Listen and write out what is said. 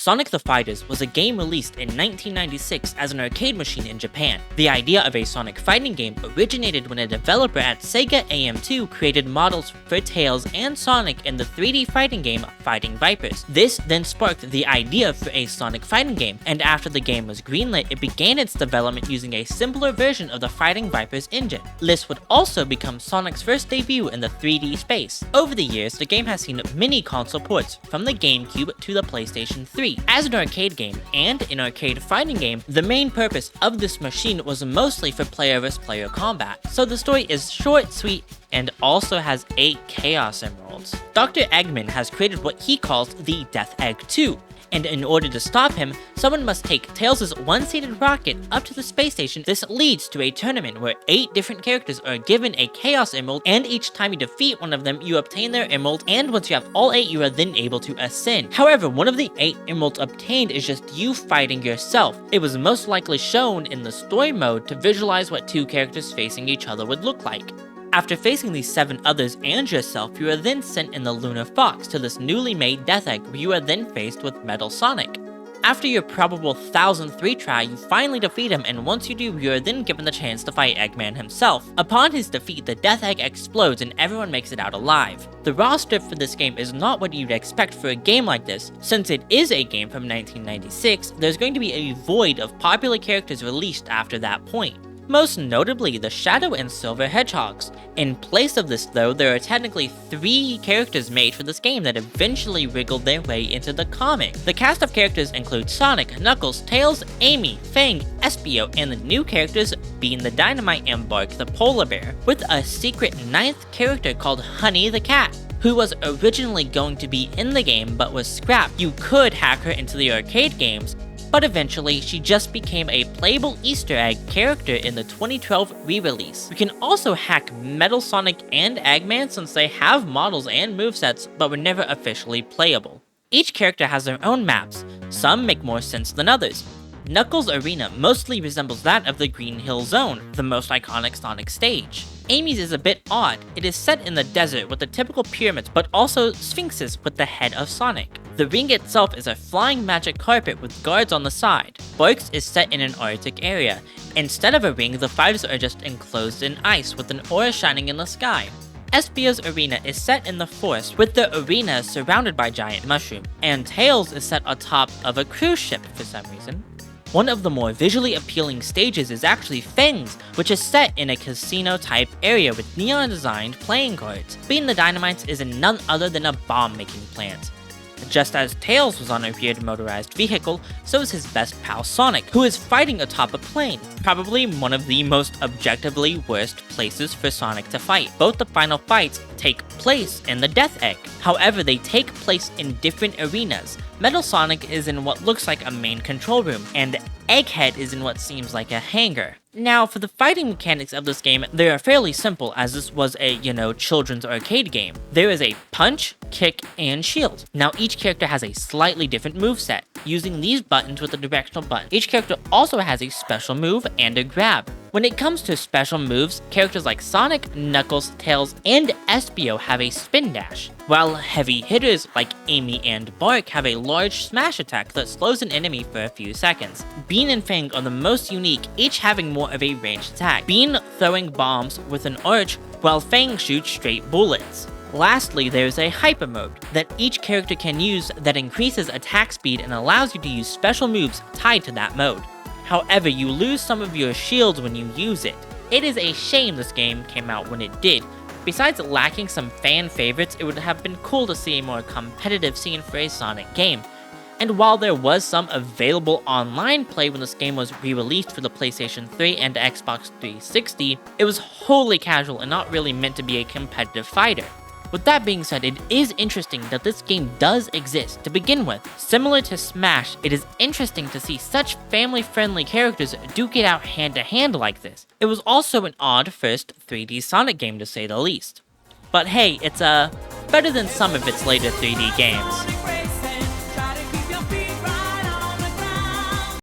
Sonic the Fighters was a game released in 1996 as an arcade machine in Japan. The idea of a Sonic fighting game originated when a developer at Sega AM2 created models for Tails and Sonic in the 3D fighting game Fighting Vipers. This then sparked the idea for a Sonic fighting game, and after the game was greenlit, it began its development using a simpler version of the Fighting Vipers engine. This would also become Sonic's first debut in the 3D space. Over the years, the game has seen many console ports, from the GameCube to the PlayStation 3. As an arcade game and an arcade fighting game, the main purpose of this machine was mostly for player vs player combat. So the story is short, sweet, and also has 8 Chaos Emeralds. Dr. Eggman has created what he calls the Death Egg 2, and in order to stop him, someone must take Tails' one-seated rocket up to the space station. This leads to a tournament where 8 different characters are given a Chaos Emerald, and each time you defeat one of them, you obtain their emerald, and once you have all 8, you are then able to ascend. However, one of the 8 emeralds obtained is just you fighting yourself. It was most likely shown in the story mode to visualize what 2 characters facing each other would look like. After facing these 7 others and yourself, you are then sent in the Lunar Fox to this newly made Death Egg, where you are then faced with Metal Sonic. After your probable 1000th retry, you finally defeat him, and once you do, you are then given the chance to fight Eggman himself. Upon his defeat, the Death Egg explodes and everyone makes it out alive. The roster for this game is not what you'd expect for a game like this. Since it is a game from 1996, there's going to be a void of popular characters released after that point. Most notably, the Shadow and Silver Hedgehogs. In place of this though, there are technically 3 characters made for this game that eventually wriggled their way into the comic. The cast of characters include Sonic, Knuckles, Tails, Amy, Fang, Espio, and the new characters being the Dynamite and Bark the Polar Bear, with a secret 9th character called Honey the Cat, who was originally going to be in the game but was scrapped. You could hack her into the arcade games, but eventually she just became a playable Easter egg character in the 2012 re-release. You can also hack Metal Sonic and Eggman since they have models and movesets but were never officially playable. Each character has their own maps, some make more sense than others. Knuckles' arena mostly resembles that of the Green Hill Zone, the most iconic Sonic stage. Amy's is a bit odd. It is set in the desert with the typical pyramids, but also sphinxes with the head of Sonic. The ring itself is a flying magic carpet with guards on the side. Bark's is set in an Arctic area. Instead of a ring, the fighters are just enclosed in ice with an aura shining in the sky. Espio's arena is set in the forest, with the arena surrounded by giant mushrooms, and Tails is set atop of a cruise ship for some reason. One of the more visually appealing stages is actually Fang's, which is set in a casino-type area with neon-designed playing cards. Being the Dynamites is in none other than a bomb-making plant. Just as Tails was on a weird motorized vehicle, so is his best pal Sonic, who is fighting atop a plane, probably one of the most objectively worst places for Sonic to fight. Both the final fights take place in the Death Egg. However, they take place in different arenas. Metal Sonic is in what looks like a main control room, and Egghead is in what seems like a hangar. Now, for the fighting mechanics of this game, they are fairly simple, as this was a, children's arcade game. There is a punch, kick, and shield. Now, each character has a slightly different moveset, using these buttons with a directional button. Each character also has a special move and a grab. When it comes to special moves, characters like Sonic, Knuckles, Tails, and Espio have a spin dash, while heavy hitters like Amy and Bark have a large smash attack that slows an enemy for a few seconds. Bean and Fang are the most unique, each having more of a ranged attack, Bean throwing bombs with an arch, while Fang shoots straight bullets. Lastly, there is a hyper mode that each character can use that increases attack speed and allows you to use special moves tied to that mode. However, you lose some of your shields when you use it. It is a shame this game came out when it did. Besides lacking some fan favorites, it would have been cool to see a more competitive scene for a Sonic game. And while there was some available online play when this game was re-released for the PlayStation 3 and Xbox 360, it was wholly casual and not really meant to be a competitive fighter. With that being said, it is interesting that this game does exist to begin with. Similar to Smash, it is interesting to see such family-friendly characters duke it out hand-to-hand like this. It was also an odd first 3D Sonic game to say the least. But hey, it's better than some of its later 3D games.